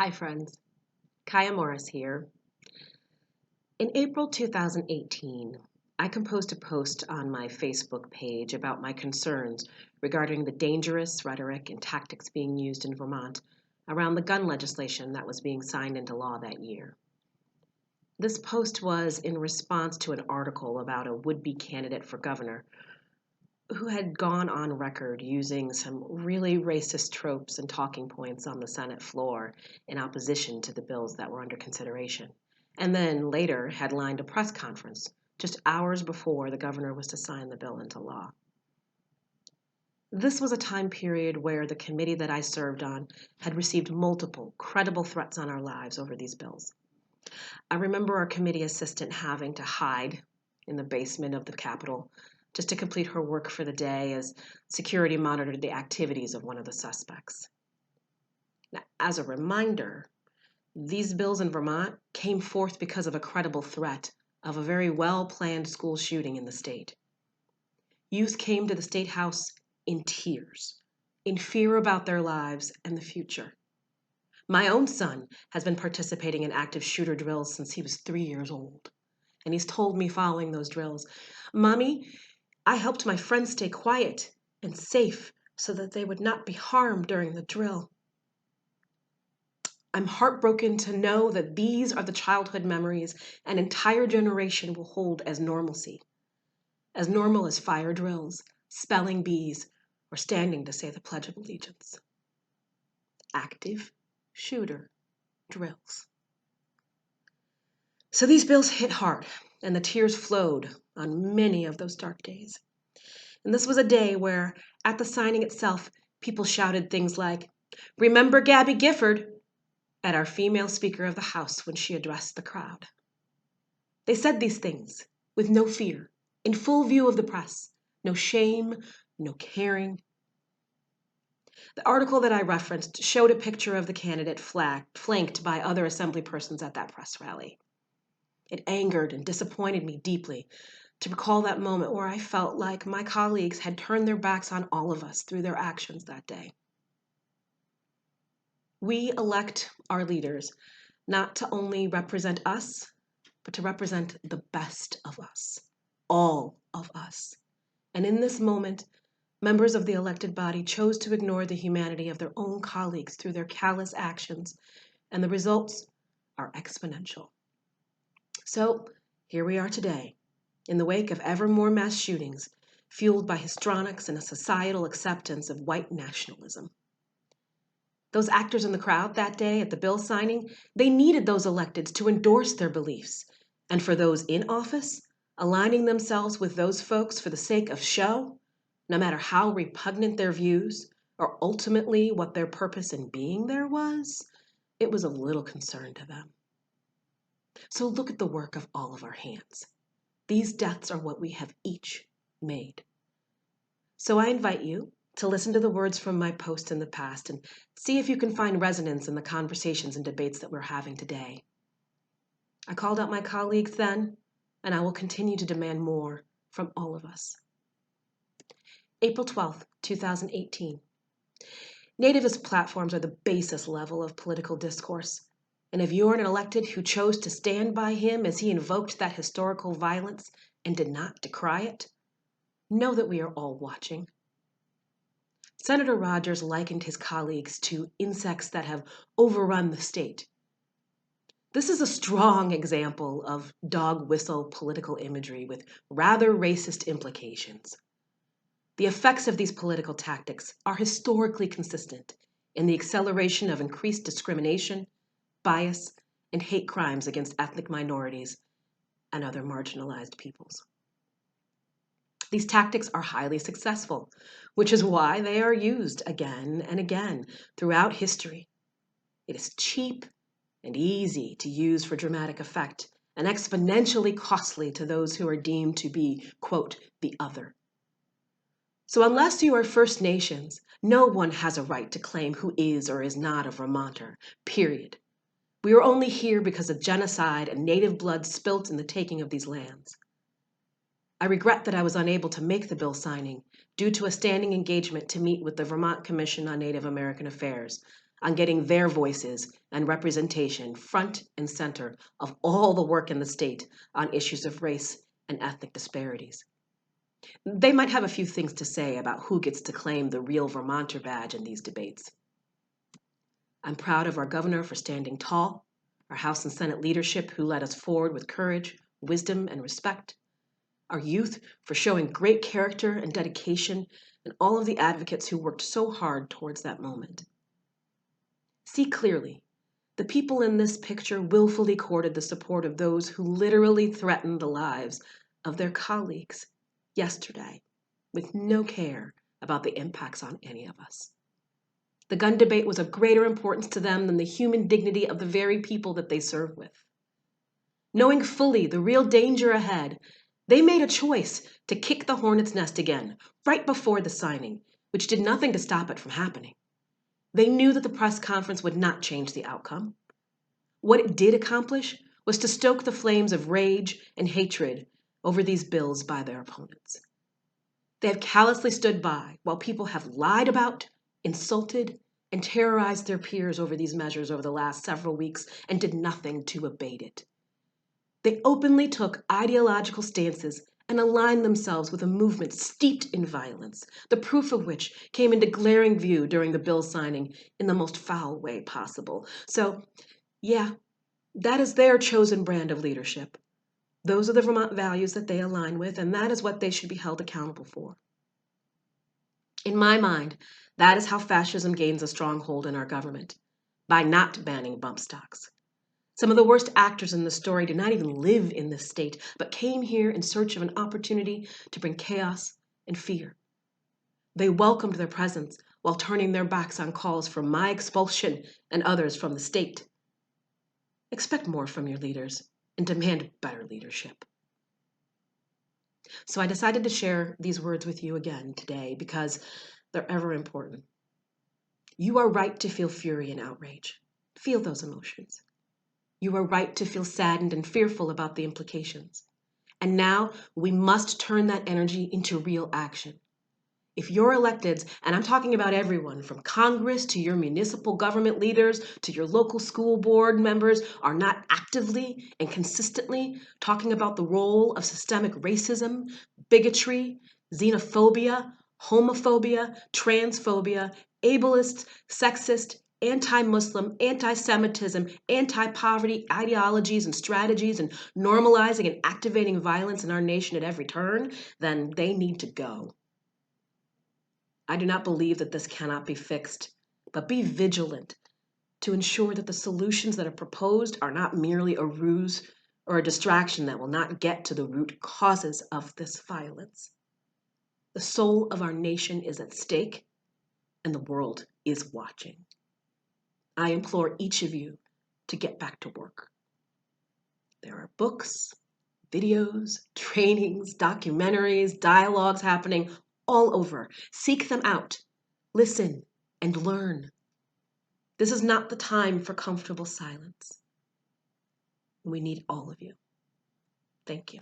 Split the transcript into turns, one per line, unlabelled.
Hi friends, Kaya Morris here. In April 2018, I composed a post on my Facebook page about my concerns regarding the dangerous rhetoric and tactics being used in Vermont around the gun legislation that was being signed into law that year. This post was in response to an article about a would-be candidate for governor who had gone on record using some really racist tropes and talking points on the Senate floor in opposition to the bills that were under consideration, and then later headlined a press conference just hours before the governor was to sign the bill into law. This was a time period where the committee that I served on had received multiple credible threats on our lives over these bills. I remember our committee assistant having to hide in the basement of the Capitol just to complete her work for the day as security monitored the activities of one of the suspects. Now, as a reminder, these bills in Vermont came forth because of a credible threat of a very well-planned school shooting in the state. Youth came to the State House in tears, in fear about their lives and the future. My own son has been participating in active shooter drills since he was 3 years old. And he's told me following those drills, "Mommy, I helped my friends stay quiet and safe so that they would not be harmed during the drill." I'm heartbroken to know that these are the childhood memories an entire generation will hold as normalcy, as normal as fire drills, spelling bees, or standing to say the Pledge of Allegiance. Active shooter drills. So these bills hit hard, and the tears flowed on many of those dark days. And this was a day where, at the signing itself, people shouted things like, "Remember Gabby Gifford," at our female Speaker of the House when she addressed the crowd. They said these things with no fear, in full view of the press, no shame, no caring. The article that I referenced showed a picture of the candidate flanked by other assembly persons at that press rally. It angered and disappointed me deeply to recall that moment where I felt like my colleagues had turned their backs on all of us through their actions that day. We elect our leaders not to only represent us, but to represent the best of us, all of us. And in this moment, members of the elected body chose to ignore the humanity of their own colleagues through their callous actions, and the results are exponential. So here we are today, in the wake of ever more mass shootings, fueled by histrionics and a societal acceptance of white nationalism. Those actors in the crowd that day at the bill signing, they needed those electeds to endorse their beliefs. And for those in office, aligning themselves with those folks for the sake of show, no matter how repugnant their views, or ultimately what their purpose in being there was, it was a little concern to them. So look at the work of all of our hands. These deaths are what we have each made. So I invite you to listen to the words from my post in the past and see if you can find resonance in the conversations and debates that we're having today. I called out my colleagues then, and I will continue to demand more from all of us. April 12th, 2018. Nativist platforms are the basest level of political discourse. And if you're an elected who chose to stand by him as he invoked that historical violence and did not decry it, know that we are all watching. Senator Rogers likened his colleagues to insects that have overrun the state. This is a strong example of dog whistle political imagery with rather racist implications. The effects of these political tactics are historically consistent in the acceleration of increased discrimination, bias, and hate crimes against ethnic minorities and other marginalized peoples. These tactics are highly successful, which is why they are used again and again throughout history. It is cheap and easy to use for dramatic effect and exponentially costly to those who are deemed to be, quote, the other. So unless you are First Nations, no one has a right to claim who is or is not a Vermonter, period. We are only here because of genocide and native blood spilt in the taking of these lands. I regret that I was unable to make the bill signing due to a standing engagement to meet with the Vermont Commission on Native American Affairs on getting their voices and representation front and center of all the work in the state on issues of race and ethnic disparities. They might have a few things to say about who gets to claim the real Vermonter badge in these debates. I'm proud of our governor for standing tall, our House and Senate leadership who led us forward with courage, wisdom, and respect, our youth for showing great character and dedication, and all of the advocates who worked so hard towards that moment. See clearly, the people in this picture willfully courted the support of those who literally threatened the lives of their colleagues yesterday with no care about the impacts on any of us. The gun debate was of greater importance to them than the human dignity of the very people that they serve with. Knowing fully the real danger ahead, they made a choice to kick the hornet's nest again, right before the signing, which did nothing to stop it from happening. They knew that the press conference would not change the outcome. What it did accomplish was to stoke the flames of rage and hatred over these bills by their opponents. They have callously stood by while people have lied about, insulted, and terrorized their peers over these measures over the last several weeks and did nothing to abate it. They openly took ideological stances and aligned themselves with a movement steeped in violence, the proof of which came into glaring view during the bill signing in the most foul way possible. So, yeah, that is their chosen brand of leadership. Those are the Vermont values that they align with, and that is what they should be held accountable for. In my mind, that is how fascism gains a stronghold in our government, by not banning bump stocks. Some of the worst actors in the story do not even live in this state, but came here in search of an opportunity to bring chaos and fear. They welcomed their presence while turning their backs on calls for my expulsion and others from the state. Expect more from your leaders and demand better leadership. So I decided to share these words with you again today because they're ever important. You are right to feel fury and outrage. Feel those emotions. You are right to feel saddened and fearful about the implications. And now we must turn that energy into real action. If your electeds, and I'm talking about everyone from Congress to your municipal government leaders to your local school board members, are not actively and consistently talking about the role of systemic racism, bigotry, xenophobia, homophobia, transphobia, ableist, sexist, anti-Muslim, anti-Semitism, anti-poverty ideologies and strategies, and normalizing and activating violence in our nation at every turn, then they need to go. I do not believe that this cannot be fixed, but be vigilant to ensure that the solutions that are proposed are not merely a ruse or a distraction that will not get to the root causes of this violence. The soul of our nation is at stake, and the world is watching. I implore each of you to get back to work. There are books, videos, trainings, documentaries, dialogues happening all over. Seek them out, listen, and learn. This is not the time for comfortable silence. We need all of you. Thank you.